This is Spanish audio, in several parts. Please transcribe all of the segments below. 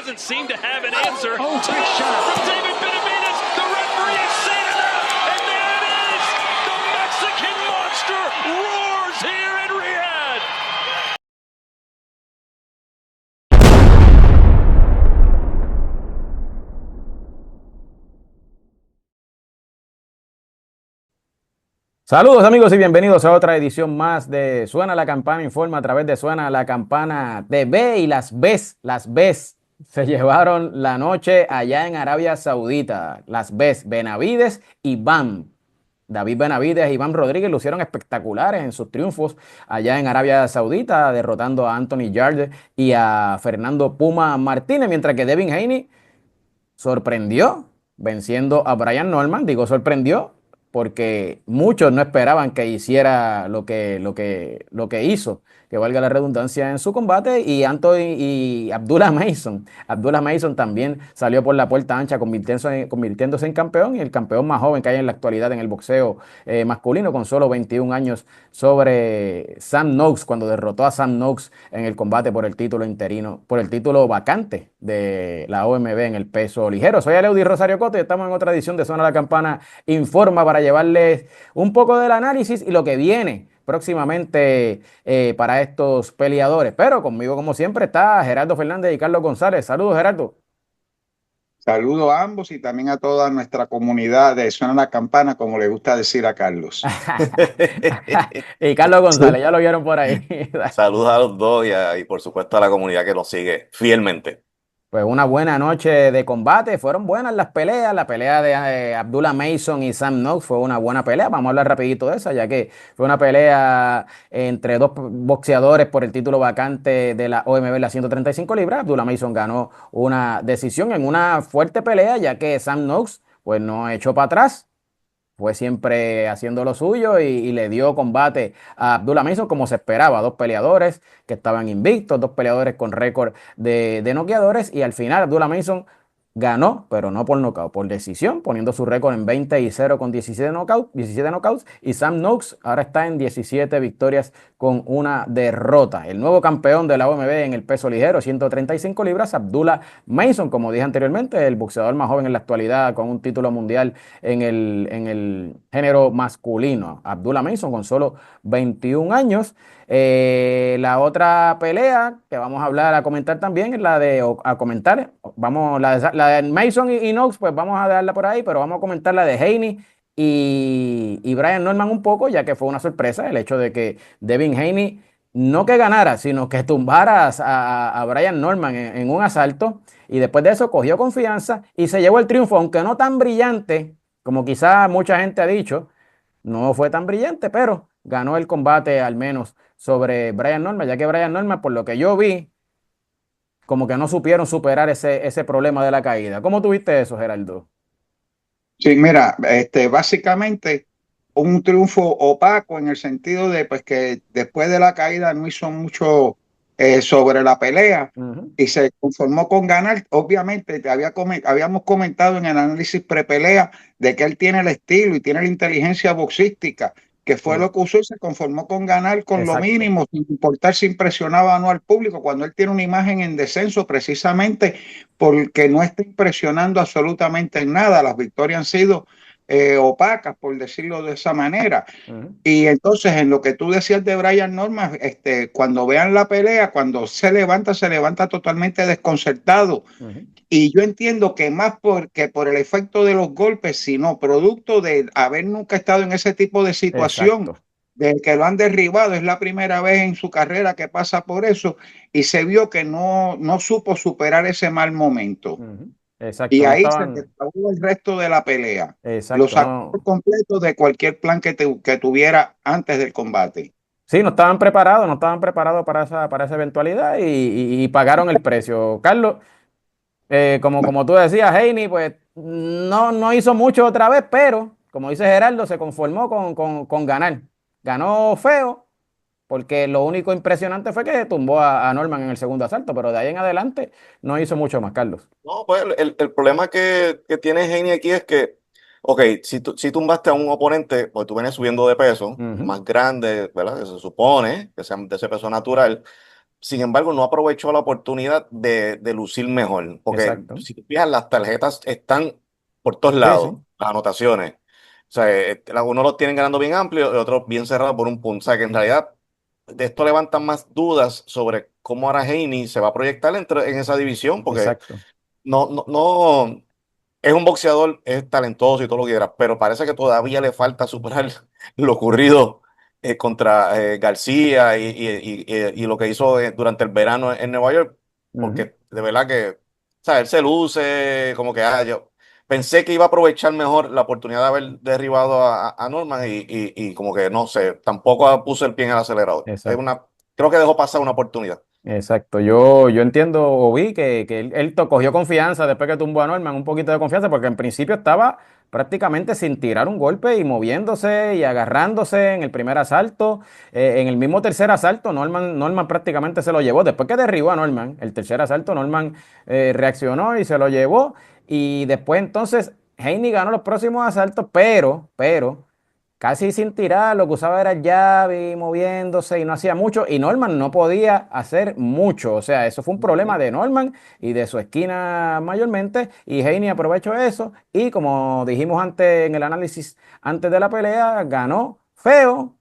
doesn't seem to have an answer. Oh, big shot from David Benavidez. The referee has seen enough, and there it is. The Mexican monster roars here in Riyadh. Saludos amigos y bienvenidos a otra edición más de Suena la Campana Informa a través de Suena la Campana TV. Y las Bes se llevaron la noche allá en Arabia Saudita. Las Bes, Benavidez y Bam. David Benavidez y Iván Rodríguez lucieron espectaculares en sus triunfos allá en Arabia Saudita, derrotando a Anthony Yarde y a Fernando Puma Martínez, mientras que Devin Haney sorprendió venciendo a Brian Norman. Digo sorprendió porque muchos no esperaban que hiciera lo que hizo, que valga la redundancia, en su combate. Y Anthony y Abdullah Mason también salió por la puerta ancha, convirtiéndose en campeón, y el campeón más joven que hay en la actualidad en el boxeo masculino, con solo 21 años, sobre Sam Noakes, cuando derrotó a Sam Noakes en el combate por el título interino, por el título vacante de la OMB en el peso ligero. Soy Aleudi Rosario Coto y estamos en otra edición de Suena la Campana Informa para llevarles un poco del análisis y lo que viene próximamente para estos peleadores. Pero conmigo, como siempre, está Gerardo Fernández y Carlos González. Saludos, Gerardo. Saludo a ambos y también a toda nuestra comunidad de Suena la Campana, como le gusta decir a Carlos. Y Carlos González, ya lo vieron por ahí. Saludos a los dos y por supuesto a la comunidad que nos sigue fielmente. Pues una buena noche de combate, fueron buenas las peleas. La pelea de Abdullah Mason y Sam Noakes fue una buena pelea. Vamos a hablar rapidito de esa, ya que fue una pelea entre dos boxeadores por el título vacante de la OMB en las 135 libras. Abdullah Mason ganó una decisión en una fuerte pelea, ya que Sam Noakes pues no echó para atrás. Fue siempre haciendo lo suyo y le dio combate a Abdullah Mason como se esperaba. Dos peleadores que estaban invictos, dos peleadores con récord de noqueadores, y al final Abdullah Mason ganó, pero no por nocaut, por decisión, poniendo su récord en 20-0 con 17 knockouts, y Sam Noakes ahora está en 17 victorias con una derrota. El nuevo campeón de la OMB en el peso ligero, 135 libras, Abdullah Mason, como dije anteriormente, el boxeador más joven en la actualidad con un título mundial en el género masculino. Abdullah Mason con solo 21 años. La otra pelea que vamos a hablar, a comentar también, es la de la de Mason y Noakes, pues vamos a darla por ahí, pero vamos a comentar la de Haney y Brian Norman un poco, ya que fue una sorpresa el hecho de que Devin Haney no que ganara, sino que tumbara a Brian Norman en un asalto, y después de eso cogió confianza y se llevó el triunfo, aunque no tan brillante como quizá mucha gente ha dicho. No fue tan brillante, pero ganó el combate al menos sobre Brian Norman, ya que Brian Norman, por lo que yo vi, como que no supieron superar ese problema de la caída. ¿Cómo tuviste eso, Gerardo? Sí, mira, básicamente un triunfo opaco en el sentido de pues, que después de la caída no hizo mucho sobre la pelea y se conformó con ganar. Obviamente, habíamos comentado en el análisis prepelea de que él tiene el estilo y tiene la inteligencia boxística, que fue lo que usó, y se conformó con ganar con lo mínimo, sin importar si impresionaba o no al público, cuando él tiene una imagen en descenso, precisamente porque no está impresionando absolutamente en nada. Las victorias han sido opacas, por decirlo de esa manera. Y entonces, en lo que tú decías de Brian Norman, cuando vean la pelea, cuando se levanta totalmente desconcertado. Y yo entiendo que más porque por el efecto de los golpes, sino producto de haber nunca estado en ese tipo de situación, de que lo han derribado. Es la primera vez en su carrera que pasa por eso, y se vio que no supo superar ese mal momento. Exacto, y ahí se acabó el resto de la pelea. Lo sacó por completo de cualquier plan que tuviera antes del combate. Sí, no estaban preparados para esa eventualidad y pagaron el precio. Carlos, como tú decías, Haney pues no hizo mucho otra vez, pero como dice Gerardo, se conformó con ganar. Ganó feo, porque lo único impresionante fue que tumbó a Norman en el segundo asalto, pero de ahí en adelante no hizo mucho más, Carlos. No, pues el problema que tiene Haney aquí es que, ok, si tumbaste a un oponente, pues tú vienes subiendo de peso, más grande, ¿verdad? Que se supone que sea de ese peso natural, sin embargo, no aprovechó la oportunidad de lucir mejor, porque Exacto. si te fijas, las tarjetas están por todos Sí, sí. lados, las anotaciones. O sea, unos los tienen ganando bien amplio y otros bien cerrados por un punto. O sea, que en realidad de esto levantan más dudas sobre cómo ahora Haney se va a proyectar en esa división, porque Exacto. no, es un boxeador, es talentoso y todo lo que quieras, pero parece que todavía le falta superar lo ocurrido contra García y lo que hizo durante el verano en Nueva York, Ujú. porque de verdad que, o sea, él se luce como que, yo pensé que iba a aprovechar mejor la oportunidad de haber derribado a Norman y como que, no sé, tampoco puso el pie en el acelerador. Exacto. Creo que dejó pasar una oportunidad. Exacto, yo entiendo o vi que él cogió confianza después que tumbó a Norman, un poquito de confianza, porque en principio estaba prácticamente sin tirar un golpe y moviéndose y agarrándose en el primer asalto. En el mismo tercer asalto, Norman prácticamente se lo llevó. Después que derribó a Norman, el tercer asalto, Norman reaccionó y se lo llevó. Y después entonces, Haney ganó los próximos asaltos, pero casi sin tirar, lo que usaba era llave, moviéndose y no hacía mucho. Y Norman no podía hacer mucho. O sea, eso fue un problema de Norman y de su esquina mayormente. Y Haney aprovechó eso. Y como dijimos antes en el análisis antes de la pelea, ganó feo,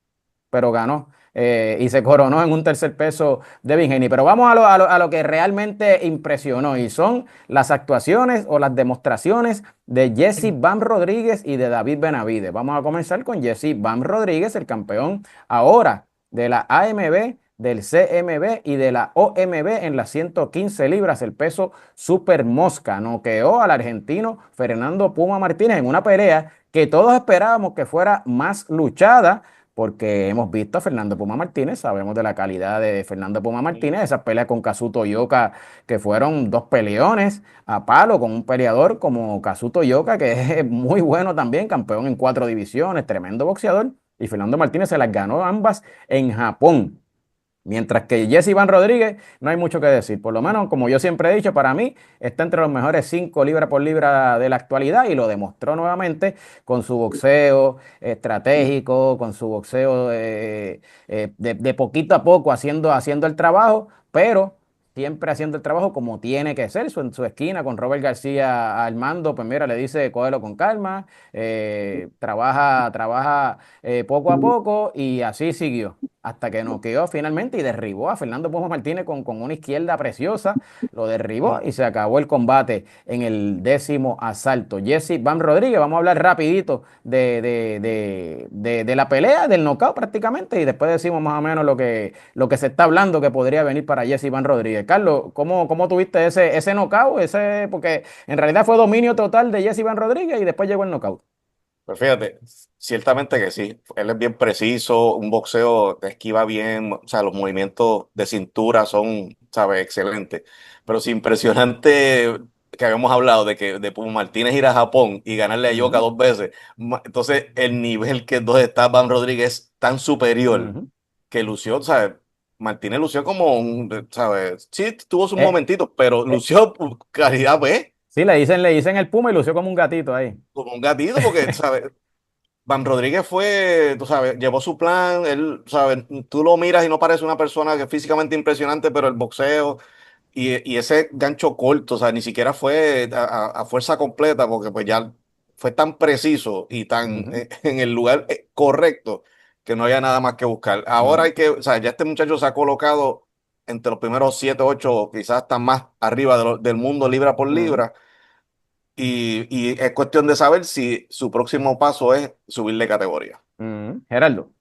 pero ganó. Y se coronó en un tercer peso Devin Haney. Pero vamos a lo que realmente impresionó y son las actuaciones o las demostraciones de Jesse Bam Rodríguez y de David Benavides. Vamos a comenzar con Jesse Bam Rodríguez, el campeón ahora de la AMB, del CMB y de la OMB en las 115 libras, el peso super mosca. Noqueó al argentino Fernando Puma Martínez en una pelea que todos esperábamos que fuera más luchada porque hemos visto a Fernando Puma Martínez, sabemos de la calidad de Fernando Puma Martínez, esas peleas con Kazuto Yoka que fueron dos peleones a palo con un peleador como Kazuto Yoka, que es muy bueno también, campeón en 4 divisiones, tremendo boxeador, y Fernando Martínez se las ganó ambas en Japón. Mientras que Jesse Iván Rodríguez, no hay mucho que decir. Por lo menos, como yo siempre he dicho, para mí está entre los mejores 5 libra por libra de la actualidad y lo demostró nuevamente con su boxeo estratégico, con su boxeo de poquito a poco haciendo el trabajo, pero siempre haciendo el trabajo como tiene que ser, en su esquina con Robert García al mando, pues mira, le dice, cógelo con calma, trabaja poco a poco y así siguió hasta que noqueó finalmente y derribó a Fernando Puma Martínez con una izquierda preciosa, lo derribó y se acabó el combate en el 10º asalto. Jesse Van Rodríguez, vamos a hablar rapidito de la pelea, del knockout prácticamente, y después decimos más o menos lo que se está hablando que podría venir para Jesse Van Rodríguez. Carlos, ¿cómo tuviste ese knockout? Porque en realidad fue dominio total de Jesse Van Rodríguez y después llegó el knockout. Pues fíjate, ciertamente que sí, él es bien preciso, un boxeo que esquiva bien, o sea, los movimientos de cintura son, ¿sabes? Excelentes. Pero sí, impresionante que habíamos hablado de que de Puma Martínez ir a Japón y ganarle a Yoka Ujú, 2 veces. Entonces, el nivel que donde está Van Rodríguez es tan superior ujú. que lució, ¿sabes? Martínez lució como un, ¿sabes? Sí, tuvo sus Eh, momentitos, pero eh, lució por calidad, ¿ves? sí, le dicen el Puma y lució como un gatito ahí. Como un gatito, porque, ¿sabes? Van Rodríguez fue, tú sabes, llevó su plan, él, sabes, tú lo miras y no parece una persona que es físicamente impresionante, pero el boxeo y ese gancho corto, o sea, ni siquiera fue a fuerza completa, porque pues ya fue tan preciso y tan Ujú, en el lugar correcto que no había nada más que buscar. Ahora ujú, hay que, o sea, ya este muchacho se ha colocado entre los primeros 7, 8, quizás hasta más arriba del mundo libra por ujú, libra. Y es cuestión de saber si su próximo paso es subir de categoría. ujú. Gerardo.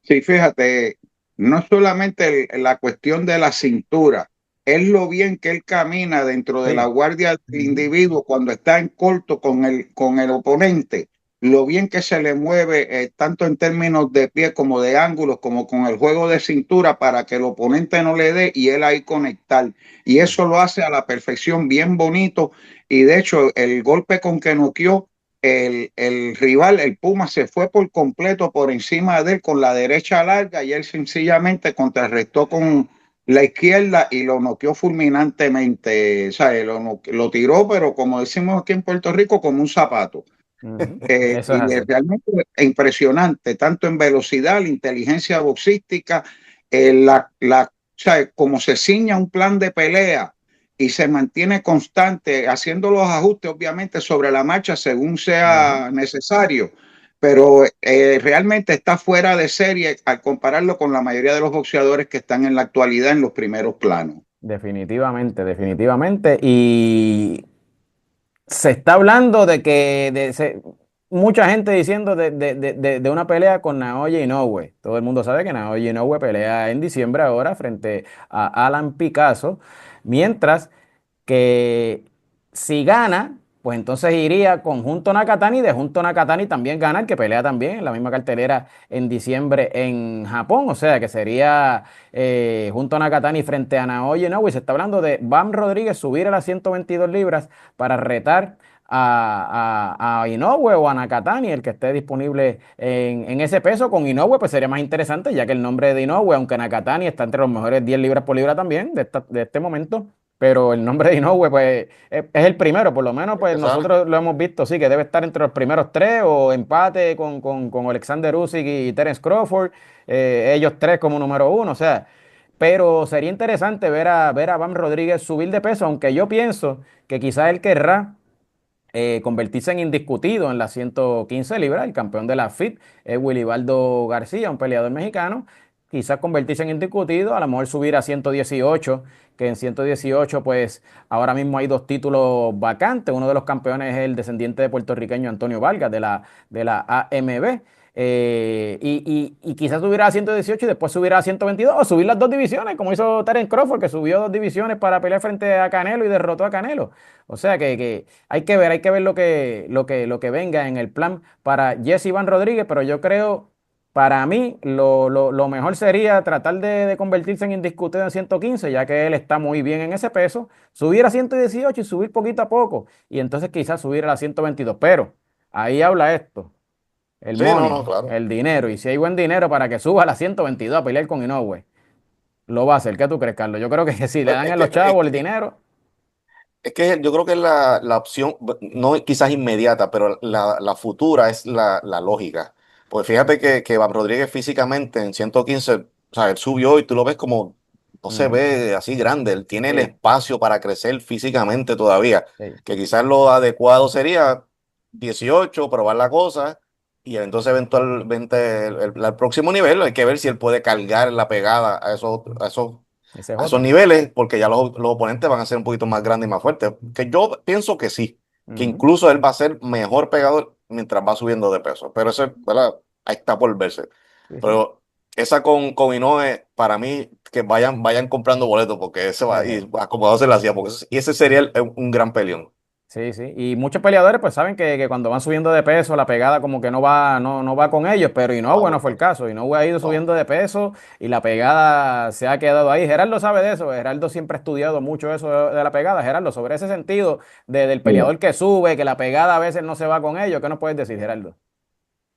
Sí, fíjate, no solamente la cuestión de la cintura, es lo bien que él camina dentro de la Sí. guardia del individuo cuando está en corto con el oponente, lo bien que se le mueve, tanto en términos de pie como de ángulos, como con el juego de cintura para que el oponente no le dé y él ahí conectar. Y eso lo hace a la perfección, bien bonito. Y de hecho, el golpe con que noqueó el rival, el Puma, se fue por completo por encima de él con la derecha larga y él sencillamente contrarrestó con la izquierda y lo noqueó fulminantemente. O sea, lo tiró, pero como decimos aquí en Puerto Rico, como un zapato. Ujú. Eso es Y así. es realmente impresionante, tanto en velocidad, la inteligencia boxística, la sea, como se ciña un plan de pelea y se mantiene constante, haciendo los ajustes, obviamente, sobre la marcha según sea necesario, pero realmente está fuera de serie al compararlo con la mayoría de los boxeadores que están en la actualidad en los primeros planos. Definitivamente, definitivamente. Y se está hablando de que mucha gente diciendo de una pelea con Naoya Inoue. Todo el mundo sabe que Naoya Inoue pelea en diciembre ahora frente a Alan Picasso, mientras que si gana, pues entonces iría con Junto Nakatani, de Junto Nakatani también ganar, que pelea también en la misma cartelera en diciembre en Japón, o sea que sería Junto Nakatani frente a Naoya Inoue. Se está hablando de Bam Rodríguez subir a las 122 libras para retar a Inoue o a Nakatani, el que esté disponible en ese peso. Con Inoue pues sería más interesante, ya que el nombre de Inoue, aunque Nakatani está entre los mejores 10 libras por libra también de este momento, pero el nombre de Inoue pues es el primero, por lo menos pues nosotros lo hemos visto, sí, que debe estar entre los primeros tres o empate con Alexander Usyk y Terence Crawford, ellos tres como número uno, o sea, pero sería interesante ver a Bam Rodríguez subir de peso, aunque yo pienso que quizás él querrá convertirse en indiscutido en las 115 libras. El campeón de la FIT es Wilibaldo García, un peleador mexicano. Quizás convertirse en indiscutido, a lo mejor subir a 118, que en 118 pues ahora mismo hay dos títulos vacantes. Uno de los campeones es el descendiente de puertorriqueño Antonio Vargas de la AMB. Y quizás subirá a 118 y después subirá a 122 o subir las dos divisiones, como hizo Terence Crawford, que subió dos divisiones para pelear frente a Canelo y derrotó a Canelo. O sea que hay que ver lo que venga en el plan para Jesse Iván Rodríguez, pero yo creo, para mí, lo mejor sería tratar de convertirse en indiscutido en 115, ya que él está muy bien en ese peso, subir a 118 y subir poquito a poco, y entonces quizás subir a la 122. Pero ahí habla esto. El Sí, no, money, no, claro. el dinero. Y si hay buen dinero para que suba a la 122 a pelear con Inoue, lo va a hacer. ¿Qué tú crees, Carlos? Yo creo que si le Pues, dan a los chavos el dinero. es que yo creo que la opción, no quizás inmediata, pero la futura es la lógica. Pues fíjate que Van Rodríguez físicamente en 115, o sea, él subió y tú lo ves como, no se Ujú. ve así grande, él tiene el Sí, espacio para crecer físicamente todavía, sí. que quizás lo adecuado sería 18, probar la cosa, y entonces eventualmente el próximo nivel, hay que ver si él puede cargar la pegada Esa es a esos otra. niveles, porque ya los oponentes van a ser un poquito más grandes y más fuertes. Que yo pienso que sí, que Ujú. incluso él va a ser mejor pegador mientras va subiendo de peso. Pero eso, ¿verdad? Ahí está por verse. Sí, sí. Pero esa con Inoue, para mí, que vayan comprando boletos, porque ese va a ir acomodándose la silla, porque y ese sería un gran peleón. Sí, sí. Y muchos peleadores pues saben que cuando van subiendo de peso, la pegada como que no va con ellos, pero Inoue no fue el caso. Inoue ha ido No. subiendo de peso y la pegada se ha quedado ahí. Gerardo sabe de eso. Gerardo siempre ha estudiado mucho eso de la pegada. Gerardo, sobre ese sentido del peleador que sube, que la pegada a veces no se va con ellos, ¿qué nos puedes decir, Gerardo?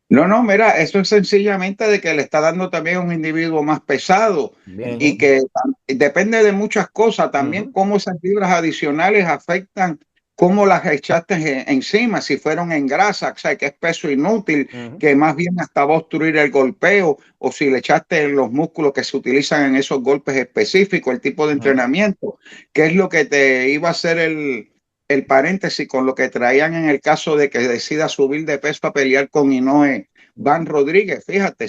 No, no, mira, eso es sencillamente de que le está dando también a un individuo más pesado Bien. y Ujú. que depende de muchas cosas, también Ujú, cómo esas fibras adicionales afectan cómo las echaste encima, si fueron en grasa, o sea, que es peso inútil, ujú, que más bien hasta va a obstruir el golpeo, o si le echaste en los músculos que se utilizan en esos golpes específicos, el tipo de ujú. entrenamiento, que es lo que te iba a hacer el paréntesis con lo que traían en el caso de que decida subir de peso a pelear con Inoue Van Rodríguez. Fíjate,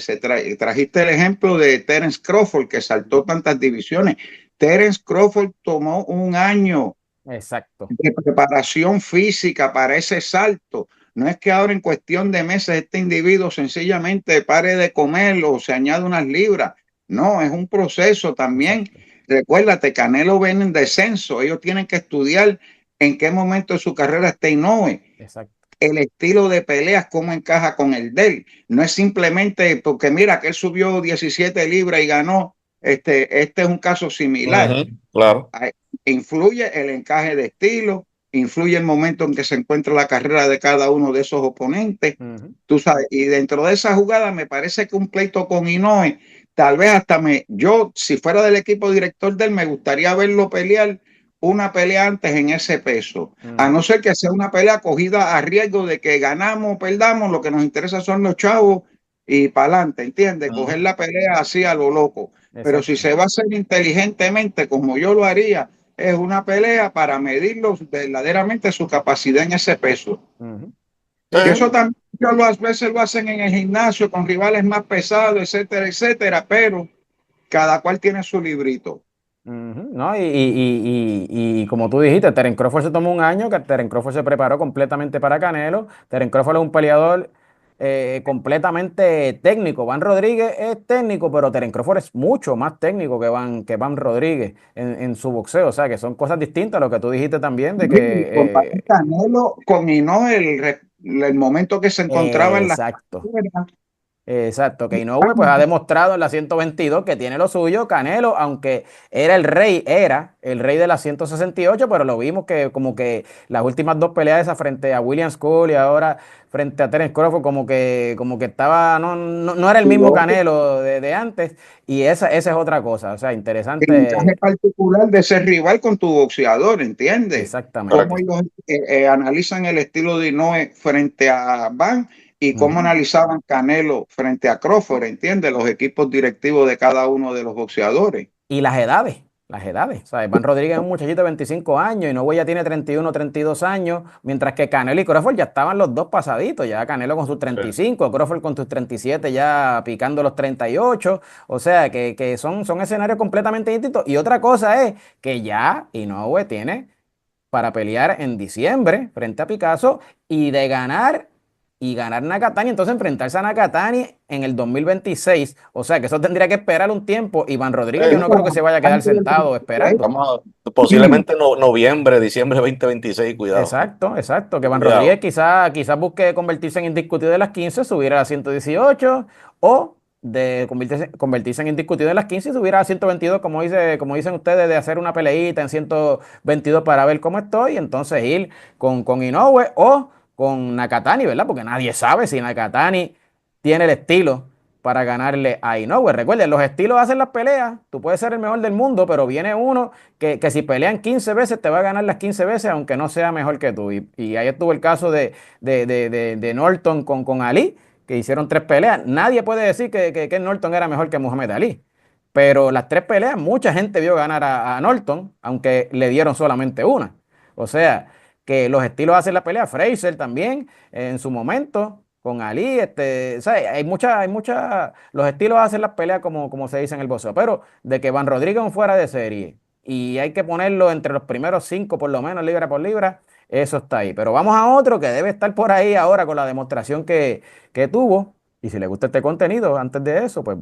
trajiste el ejemplo de Terence Crawford, que saltó tantas divisiones. Terence Crawford tomó un año Exacto. de preparación física para ese salto. No es que ahora en cuestión de meses este individuo sencillamente pare de comer o se añade unas libras. No, es un proceso también. Exacto. Recuérdate, Canelo ven en descenso. Ellos tienen que estudiar en qué momento de su carrera está Inoue, Exacto. el estilo de peleas, cómo encaja con el de él. No es simplemente porque mira que él subió 17 libras y ganó. Este es un caso similar. Ujú, claro. Influye el encaje de estilo, influye el momento en que se encuentra la carrera de cada uno de esos oponentes. Ujú. Tú sabes, y dentro de esa jugada me parece que un pleito con Inoue, tal vez hasta yo, si fuera del equipo director de él, me gustaría verlo pelear una pelea antes en ese peso, a no Ujú. ser que sea una pelea cogida a riesgo de que ganamos o perdamos, lo que nos interesa son los chavos y para adelante, ¿entiendes? Coger la pelea así a lo loco. Pero si Exacto. se va a hacer inteligentemente, como yo lo haría, es una pelea para medirlos verdaderamente su capacidad en ese peso. Ujú. Que eso también a veces lo hacen en el gimnasio con rivales más pesados, etcétera, etcétera, pero cada cual tiene su librito. Ujú, ¿no? Y como tú dijiste, Terence Crawford se tomó un año, que Terence Crawford se preparó completamente para Canelo. Terence Crawford es un peleador completamente técnico. Van Rodríguez es técnico, pero Terence Crawford es mucho más técnico que Van Rodríguez en su boxeo. O sea, que son cosas distintas a lo que tú dijiste también, de Y compara que... Canelo con Hino el momento que se encontraba en la exacto. carrera. Exacto, que Inoue pues ha demostrado en la 122 que tiene lo suyo. Canelo, aunque era el rey de la 168, pero lo vimos que como que las últimas dos peleas esas frente a William School y ahora frente a Terence Crawford como que estaba, no era el Y mismo lo otro, Canelo de antes, y esa es otra cosa, o sea, el encaje interesante, particular de ese rival con tu boxeador, ¿entiendes? Cómo exactamente. ellos analizan el estilo de Inoue frente a Van y cómo Ujú. analizaban Canelo frente a Crawford, ¿entiendes? Los equipos directivos de cada uno de los boxeadores. Y las edades. ¿Sabes? Van Rodríguez es un muchachito de 25 años y Nogueira ya tiene 31, 32 años, mientras que Canelo y Crawford ya estaban los dos pasaditos, ya Canelo con sus 35, Crawford con sus 37 ya picando los 38, o sea que son escenarios completamente distintos. Y otra cosa es que ya Inoue tiene para pelear en diciembre frente a Picasso y de ganar y ganar Nakatani, entonces enfrentarse a Nakatani en el 2026. O sea que eso tendría que esperar un tiempo. Iván Rodríguez, yo no creo que se vaya a quedar sentado esperando. Posiblemente noviembre, diciembre 2026, cuidado. Exacto, exacto. Que Van Rodríguez Cuidado. quizás busque convertirse en indiscutido de las 15, subir a las 118 o de convertirse en indiscutido de las 15 y subir a las 122, como dicen ustedes, de hacer una peleita en 122 para ver cómo estoy y entonces ir con Inoue o con Nakatani, ¿verdad? Porque nadie sabe si Nakatani tiene el estilo para ganarle a Inoue. Recuerden, los estilos hacen las peleas. Tú puedes ser el mejor del mundo, pero viene uno que si pelean 15 veces te va a ganar las 15 veces, aunque no sea mejor que tú. Y ahí estuvo el caso de Norton con Ali, que hicieron tres peleas. Nadie puede decir que Norton era mejor que Muhammad Ali. Pero las tres peleas, mucha gente vio ganar a Norton, aunque le dieron solamente una. O sea, que los estilos hacen la pelea. Fraser también, en su momento, con Ali, ¿sabes? Los estilos hacen las peleas como se dice en el boxeo. Pero de que Van Rodríguez es un fuera de serie y hay que ponerlo entre los primeros cinco, por lo menos, libra por libra, eso está ahí. Pero vamos a otro que debe estar por ahí ahora con la demostración que tuvo. Y si le gusta este contenido, antes de eso, pues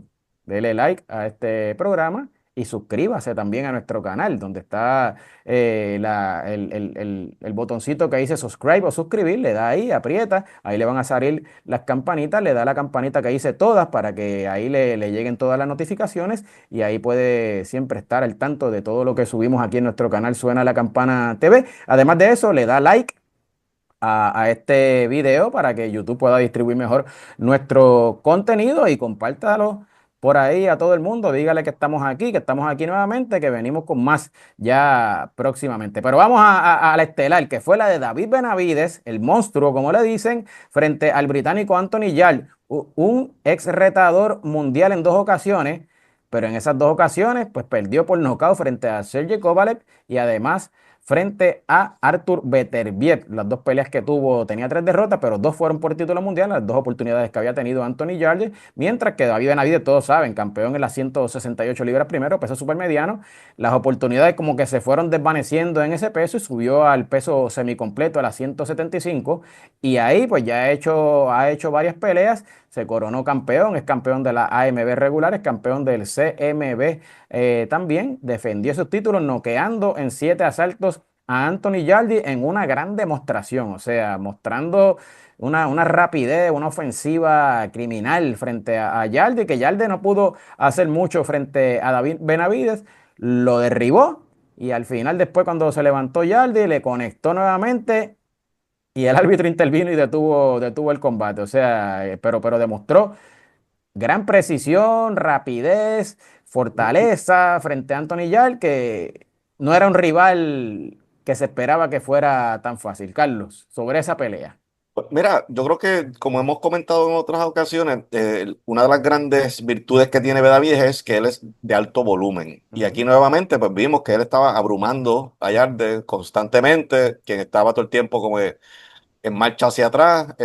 dele like a este programa y suscríbase también a nuestro canal, donde está el botoncito que dice subscribe o suscribir, le da ahí, aprieta, ahí le van a salir las campanitas, le da la campanita que dice todas para que ahí le lleguen todas las notificaciones y ahí puede siempre estar al tanto de todo lo que subimos aquí en nuestro canal Suena la Campana TV. Además de eso, le da like a este video para que YouTube pueda distribuir mejor nuestro contenido y compártalo por ahí a todo el mundo. Dígale que estamos aquí nuevamente, que venimos con más ya próximamente. Pero vamos a la estelar, que fue la de David Benavides, el monstruo, como le dicen, frente al británico Anthony Yarde, un ex retador mundial en dos ocasiones, pero en esas dos ocasiones, pues perdió por nocaut frente a Sergey Kovalev y además frente a Artur Beterbiev. Las dos peleas que tuvo, tenía tres derrotas, pero dos fueron por título mundial, las dos oportunidades que había tenido Anthony Yarde, mientras que David Benavidez, todos saben, campeón en las 168 libras primero, peso supermediano, las oportunidades como que se fueron desvaneciendo en ese peso y subió al peso semicompleto a las 175 y ahí pues ya ha hecho varias peleas, se coronó campeón, es campeón de la AMB regular, es campeón del CMB también, defendió sus títulos noqueando en 7 asaltos a Anthony Yarde en una gran demostración, o sea, mostrando una rapidez, una ofensiva criminal frente a Yarde, que Yarde no pudo hacer mucho frente a David Benavides, lo derribó y al final después cuando se levantó Yarde le conectó nuevamente y el árbitro intervino y detuvo el combate, o sea, pero demostró gran precisión, rapidez, fortaleza frente a Anthony Yarde, que no era un rival que se esperaba que fuera tan fácil. Carlos, sobre esa pelea. Pues mira, yo creo que como hemos comentado en otras ocasiones, una de las grandes virtudes que tiene Benavidez es que él es de alto volumen. Y aquí nuevamente pues vimos que él estaba abrumando a Yarde constantemente, quien estaba todo el tiempo como en marcha hacia atrás,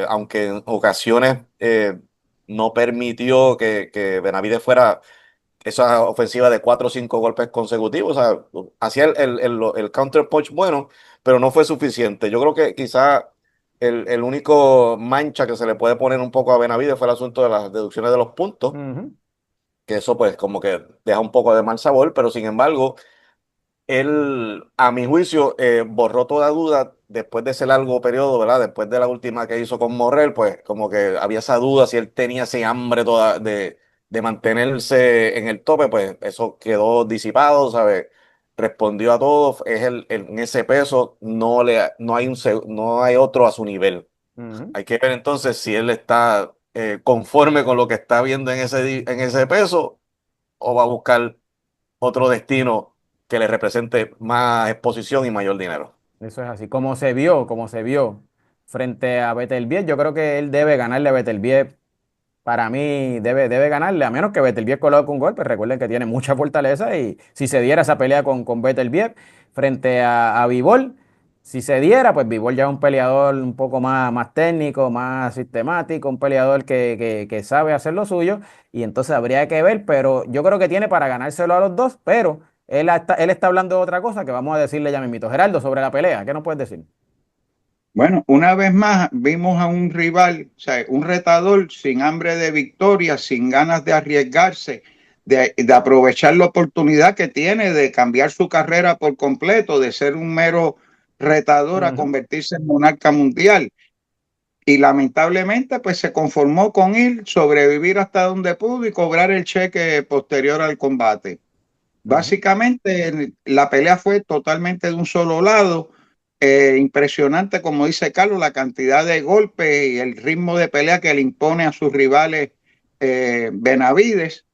aunque en ocasiones no permitió que Benavidez fuera esa ofensiva de 4 o 5 golpes consecutivos. O sea, hacía el counter punch bueno, pero no fue suficiente. Yo creo que quizá el único mancha que se le puede poner un poco a Benavidez fue el asunto de las deducciones de los puntos, Ujú, que eso pues como que deja un poco de mal sabor, pero sin embargo él, a mi juicio, borró toda duda después de ese largo periodo, ¿verdad? Después de la última que hizo con Morrell, pues como que había esa duda si él tenía ese hambre toda de mantenerse en el tope, pues eso quedó disipado, ¿sabes? Respondió a todo, en ese peso no hay no hay otro a su nivel. ujú. Hay que ver entonces si él está conforme con lo que está viendo en en ese peso o va a buscar otro destino que le represente más exposición y mayor dinero. Eso es así. Como se vio frente a Beterbiev, yo creo que él debe ganarle a Beterbiev. Para mí debe ganarle, a menos que Beterbiev coloque un golpe. Recuerden que tiene mucha fortaleza y si se diera esa pelea con Beterbiev frente a Bivol, si se diera, pues Bivol ya es un peleador un poco más técnico, más sistemático, un peleador que sabe hacer lo suyo y entonces habría que ver, pero yo creo que tiene para ganárselo a los dos, pero él está hablando de otra cosa que vamos a decirle ya mismito. Gerardo, sobre la pelea, ¿qué nos puedes decir? Bueno, una vez más vimos a un rival, o sea, un retador sin hambre de victoria, sin ganas de arriesgarse, de aprovechar la oportunidad que tiene de cambiar su carrera por completo, de ser un mero retador a Ujú, convertirse en monarca mundial. Y lamentablemente, pues se conformó con ir, sobrevivir hasta donde pudo y cobrar el cheque posterior al combate. ujú, Básicamente, la pelea fue totalmente de un solo lado. Impresionante, como dice Carlos, la cantidad de golpes y el ritmo de pelea que le impone a sus rivales Benavides.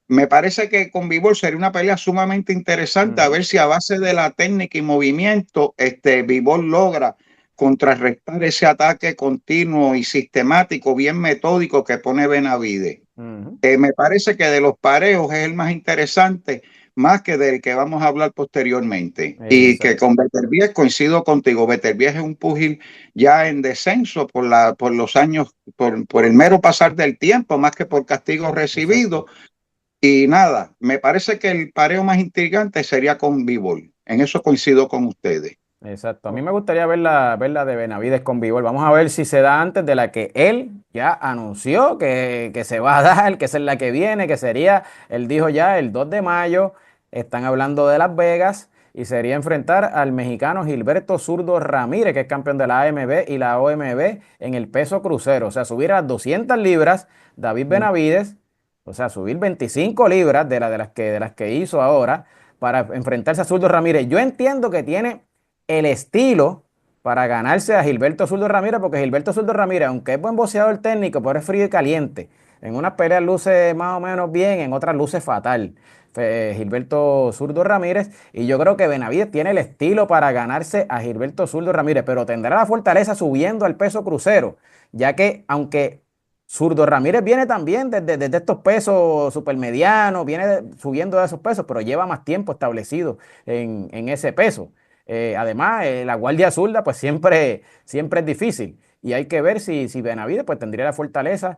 Me parece que con Bivol sería una pelea sumamente interesante, a ujú, ver si a base de la técnica y movimiento, Bivol logra contrarrestar ese ataque continuo y sistemático, bien metódico que pone Benavides. ujú. Me parece que de los pareos es el más interesante, más que del que vamos a hablar posteriormente. Y que Exacto. con Beterbiev coincido contigo. Beterbiev es un púgil ya en descenso por los años, por el mero pasar del tiempo, más que por castigos recibidos. Exacto. Y nada, me parece que el pareo más intrigante sería con Bivol. En eso coincido con ustedes. Exacto. A mí me gustaría ver la de Benavides con Bivol. Vamos a ver si se da antes de la que él ya anunció que se va a dar, que esa es la que viene, que sería, él dijo ya el 2 de mayo, están hablando de Las Vegas y sería enfrentar al mexicano Gilberto Zurdo Ramírez, que es campeón de la AMB y la OMB en el peso crucero. O sea, subir a las 200 libras, David Benavides, o sea, subir 25 libras de las que hizo ahora para enfrentarse a Zurdo Ramírez. Yo entiendo que tiene el estilo para ganarse a Gilberto Zurdo Ramírez, porque Gilberto Zurdo Ramírez, aunque es buen boxeador técnico, pero es frío y caliente. En unas peleas luce más o menos bien, en otras luce fatal. Gilberto Zurdo Ramírez, y yo creo que Benavides tiene el estilo para ganarse a Gilberto Zurdo Ramírez, pero tendrá la fortaleza subiendo al peso crucero, ya que aunque Zurdo Ramírez viene también desde estos pesos supermedianos, viene subiendo de esos pesos, pero lleva más tiempo establecido en ese peso. Además, la guardia zurda pues siempre es difícil y hay que ver si Benavides pues tendría la fortaleza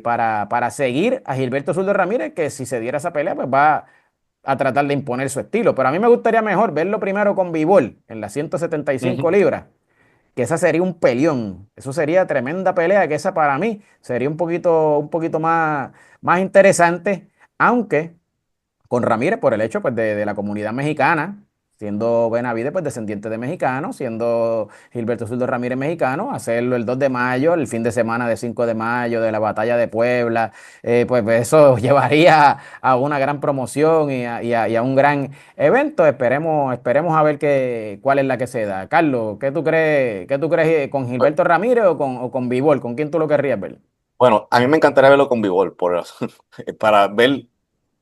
para seguir a Gilberto Zurdo Ramírez, que si se diera esa pelea pues va a tratar de imponer su estilo. Pero a mí me gustaría mejor verlo primero con Bivol en las 175 Ujú. libras, que esa sería un peleón. Eso sería tremenda pelea, que esa para mí sería un poquito más interesante, aunque con Ramírez por el hecho pues, de la comunidad mexicana, siendo Benavides pues descendiente de mexicanos, siendo Gilberto Zurdo Ramírez mexicano, hacerlo el 2 de mayo, el fin de semana de 5 de mayo, de la batalla de Puebla, pues eso llevaría a una gran promoción y a un gran evento. Esperemos a ver cuál es la que se da. Carlos, ¿qué tú crees con Gilberto Ramírez o con Bivol? ¿Con quién tú lo querrías ver? Bueno, a mí me encantaría verlo con Bivol, para ver.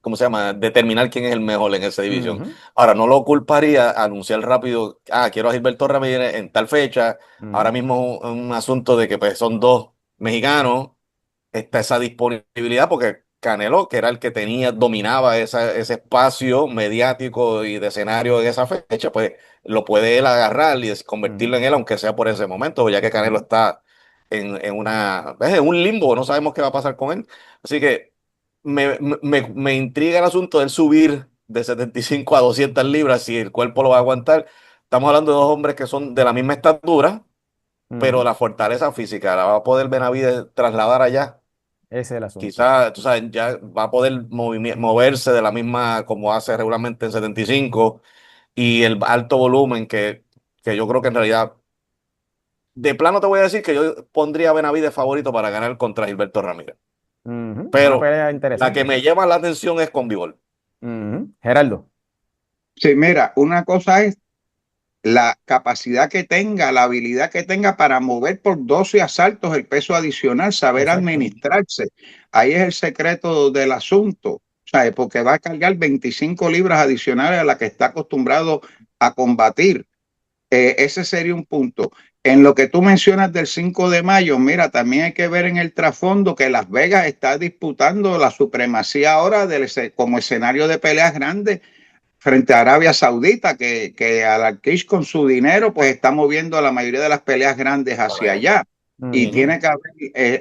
¿cómo se llama? Determinar quién es el mejor en esa división. Ujú, Ahora, no lo culparía anunciar rápido, quiero a Gilberto Ramírez en tal fecha. Ahora ujú, mismo un asunto de que pues, son dos mexicanos, está esa disponibilidad porque Canelo, que era el que dominaba ese espacio mediático y de escenario en esa fecha, pues lo puede él agarrar y ujú, convertirlo en él, aunque sea por ese momento, ya que Canelo está en un limbo, no sabemos qué va a pasar con él. Así que me intriga el asunto del subir de 75 a 200 libras, si el cuerpo lo va a aguantar. Estamos hablando de dos hombres que son de la misma estatura, pero ujú. la fortaleza física la va a poder Benavides trasladar allá. Ese es el asunto. Quizá, tú sabes, ya va a poder moverse de la misma como hace regularmente en 75 y el alto volumen que yo creo que en realidad, de plano te voy a decir que yo pondría a Benavides favorito para ganar contra Gilberto Ramírez. Ujú, una Pero pelea la que interesante. me llama la atención es con Bivol. Ujú. Geraldo. Sí, mira, una cosa es la capacidad que tenga, la habilidad que tenga para mover por 12 asaltos el peso adicional, saber Exacto. administrarse. Ahí es el secreto del asunto, ¿sabes? Porque va a cargar 25 libras adicionales a la que está acostumbrado a combatir. Ese sería un punto. En lo que tú mencionas del 5 de mayo, mira, también hay que ver en el trasfondo que Las Vegas está disputando la supremacía ahora como escenario de peleas grandes frente a Arabia Saudita, que Al-Arkish con su dinero pues está moviendo la mayoría de las peleas grandes hacia Correcto. allá. Y Ujú, tiene que haber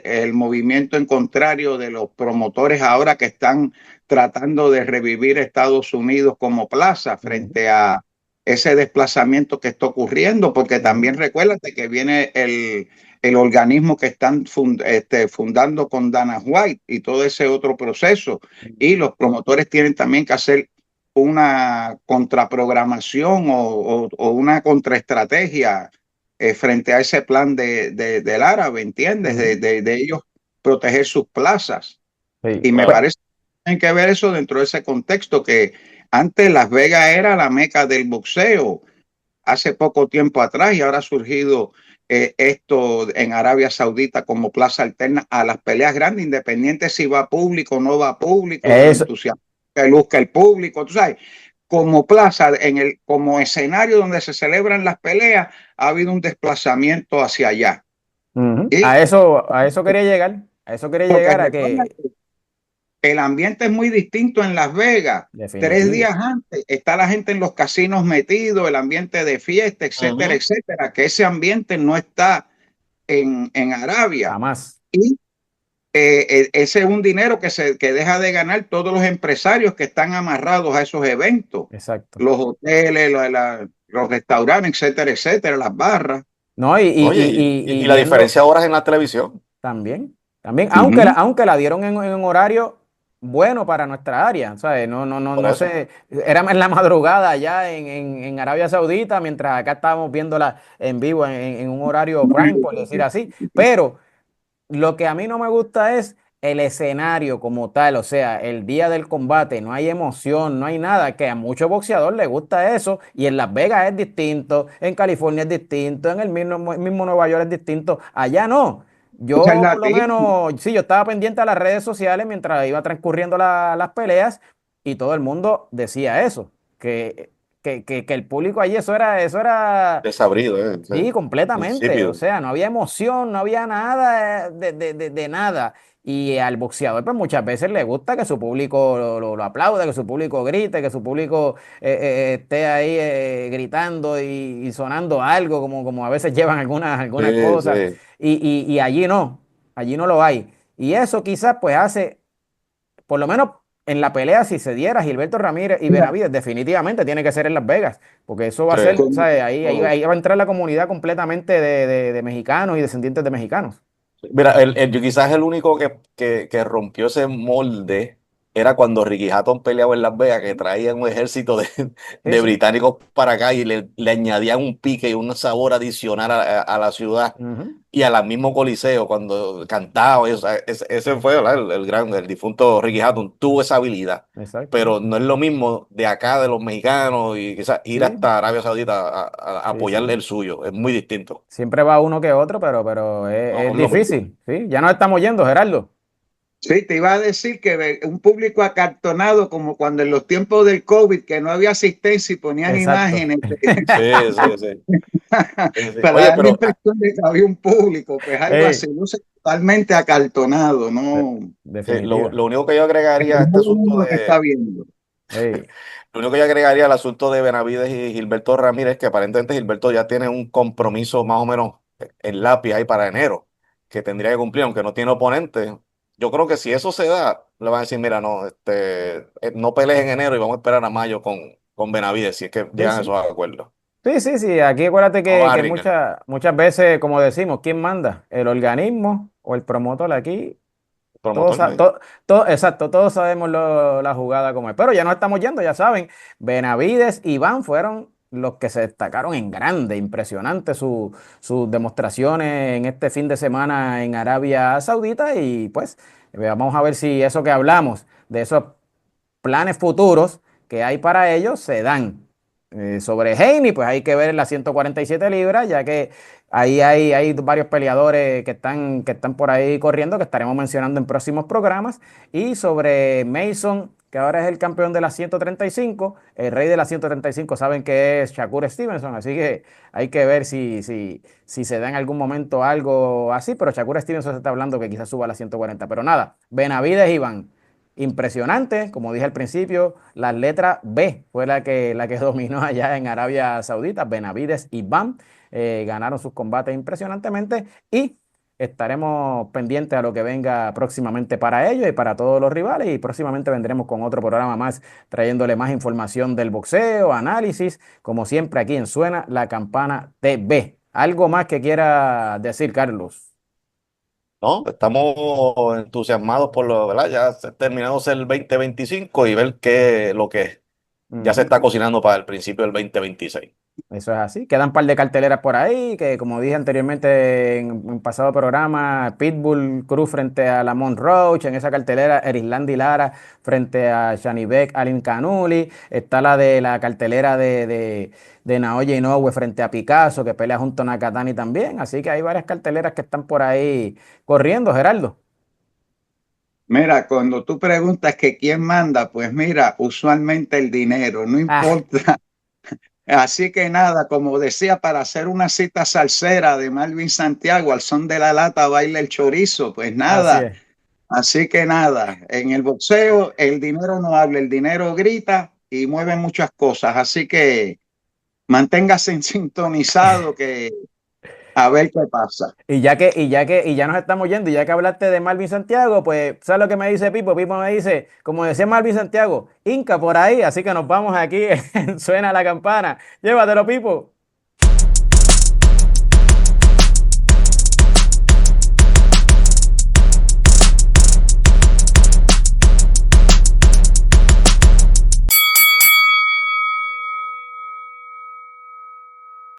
el movimiento en contrario de los promotores ahora que están tratando de revivir Estados Unidos como plaza ujú, frente a ese desplazamiento que está ocurriendo, porque ujú, también recuérdate que viene el organismo que están fundando con Dana White y todo ese otro proceso. Y los promotores tienen también que hacer una contraprogramación o una contraestrategia frente a ese plan del árabe, ¿entiendes? ujú. De ellos proteger sus plazas. Sí, Y me pues, parece que tienen que ver eso dentro de ese contexto, que antes Las Vegas era la meca del boxeo, hace poco tiempo atrás, y ahora ha surgido esto en Arabia Saudita como plaza alterna a las peleas grandes, independiente si va público o no va público, del eso, entusiasmo que busca el público, tú sabes. Como plaza, como escenario donde se celebran las peleas, ha habido un desplazamiento hacia allá. ujú. Y A eso quería llegar. A eso quería porque llegar a recuerda que que el ambiente es muy distinto en Las Vegas. 3 días definitivo. antes está la gente en los casinos metido, el ambiente de fiesta, etcétera, Ujú. etcétera, que ese ambiente no está en Arabia. Jamás. Y ese es un dinero que deja de ganar todos los empresarios que están amarrados a esos eventos, Exacto. los hoteles, los restaurantes, etcétera, etcétera, las barras. No, Oye, y y la viendo diferencia de horas en la televisión. también, también, Ujú. aunque la dieron en un horario bueno para nuestra área, ¿sabes? Por No eso. sé, era en la madrugada allá en Arabia Saudita, mientras acá estábamos viéndola en vivo en un horario prime, por decir así, pero lo que a mí no me gusta es el escenario como tal, o sea, el día del combate, no hay emoción, no hay nada, que a muchos boxeadores les gusta eso, y en Las Vegas es distinto, en California es distinto, en el mismo Nueva York es distinto, allá no. Esa es Yo la por lo tía. menos, sí, yo estaba pendiente a las redes sociales mientras iba transcurriendo las peleas y todo el mundo decía eso, que el público allí, eso era Desabrido, sí, completamente. O insípido. sea, no había emoción, no había nada de nada. Y al boxeador, pues muchas veces le gusta que su público lo aplaude, que su público grite, que su público esté ahí gritando y sonando algo, como a veces llevan algunas Sí, cosas. sí. Y allí no lo hay. Y eso quizás pues hace por lo menos en la pelea, si se diera Gilberto Ramírez y Mira, Benavides, definitivamente tiene que ser en Las Vegas, porque eso va a Sí. ser, como- ¿sabes? Oh. Ahí va a entrar la comunidad completamente de mexicanos y descendientes de mexicanos. Mira, yo quizás el único que rompió ese molde era cuando Ricky Hatton peleaba en Las Vegas, que traían un ejército Sí, de sí. británicos para acá y le añadían un pique y un sabor adicional a la ciudad Ujú. y al mismo Coliseo cuando cantaba. O sea, ese fue, ¿verdad? El difunto Ricky Hatton tuvo esa habilidad, Exacto. pero no es lo mismo de acá, de los mexicanos, y quizás ir Sí, hasta Arabia Saudita a sí, apoyar sí. el suyo. Es muy distinto. Siempre va uno que otro, pero No, es es lo mismo. difícil, ¿sí? Ya nos estamos yendo, Gerardo. Sí, te iba a decir que un público acartonado como cuando en los tiempos del COVID que no había asistencia y ponían Exacto. imágenes Sí, sí, sí. Sí. para Oye, dar la pero impresión de que había un público, pues algo Ey, así, luce totalmente acartonado, de- ¿no? definitiva. lo único que yo agregaría a No este lo asunto uno que está viendo. Ey, lo único que yo agregaría al asunto de Benavides y Gilberto Ramírez, que aparentemente Gilberto ya tiene un compromiso más o menos en lápiz ahí para enero, que tendría que cumplir, aunque no tiene oponente. Yo creo que si eso se da, le van a decir, mira, no, no pelees en enero y vamos a esperar a mayo con Benavides, si es que sí, llegan a sí. esos acuerdos. Sí, sí, sí. Aquí acuérdate No va a que ringer. muchas veces, como decimos, ¿quién manda? ¿El organismo o el promotor? Aquí todos, Promotor, sí. exacto, todos sabemos la jugada como es. Pero ya nos estamos yendo, ya saben. Benavides y Iván fueron los que se destacaron en grande, impresionante sus demostraciones en este fin de semana en Arabia Saudita. Y pues vamos a ver si eso que hablamos, de esos planes futuros que hay para ellos, se dan. Sobre Haney, pues hay que ver las 147 libras, ya que ahí hay varios peleadores que están por ahí corriendo, que estaremos mencionando en próximos programas. Y sobre Mason, que ahora es el campeón de las 135, el rey de las 135 saben que es Shakur Stevenson, así que hay que ver si se da en algún momento algo así, pero Shakur Stevenson se está hablando que quizás suba a las 140. Pero nada, Benavides Iván. Impresionante, como dije al principio, la letra B fue la que dominó allá en Arabia Saudita. Benavides y Bam ganaron sus combates impresionantemente y estaremos pendientes a lo que venga próximamente para ellos y para todos los rivales y próximamente vendremos con otro programa más trayéndole más información del boxeo, análisis, como siempre aquí en Suena la Campana TV. ¿Algo más que quiera decir, Carlos? ¿No? Estamos entusiasmados por lo, ¿verdad? Ya terminándose el 2025 y ver qué lo que ya se Ujú. está cocinando para el principio del 2026. Eso es así. Quedan un par de carteleras por ahí, que como dije anteriormente en pasado programa, Pitbull Cruz frente a Lamont Roach, en esa cartelera Erislandy Lara frente a Shanibek Alin Canuli, está la de la cartelera de Naoya Inoue frente a Picasso, que pelea junto a Nakatani también, así que hay varias carteleras que están por ahí corriendo, Gerardo. Mira, cuando tú preguntas que quién manda, pues mira, usualmente el dinero, no Ah, importa. Así que nada, como decía, para hacer una cita salsera de Malvin Santiago, al son de la lata baila el chorizo, pues así nada. es. Así que nada, en el boxeo el dinero no habla, el dinero grita y mueve muchas cosas. Así que manténgase sintonizado que a ver qué pasa. Y ya nos estamos yendo, y ya que hablaste de Malvin Santiago, pues, ¿sabes lo que me dice Pipo? Pipo me dice, como decía Malvin Santiago, Inca por ahí, así que nos vamos aquí, suena la campana. Llévatelo, Pipo.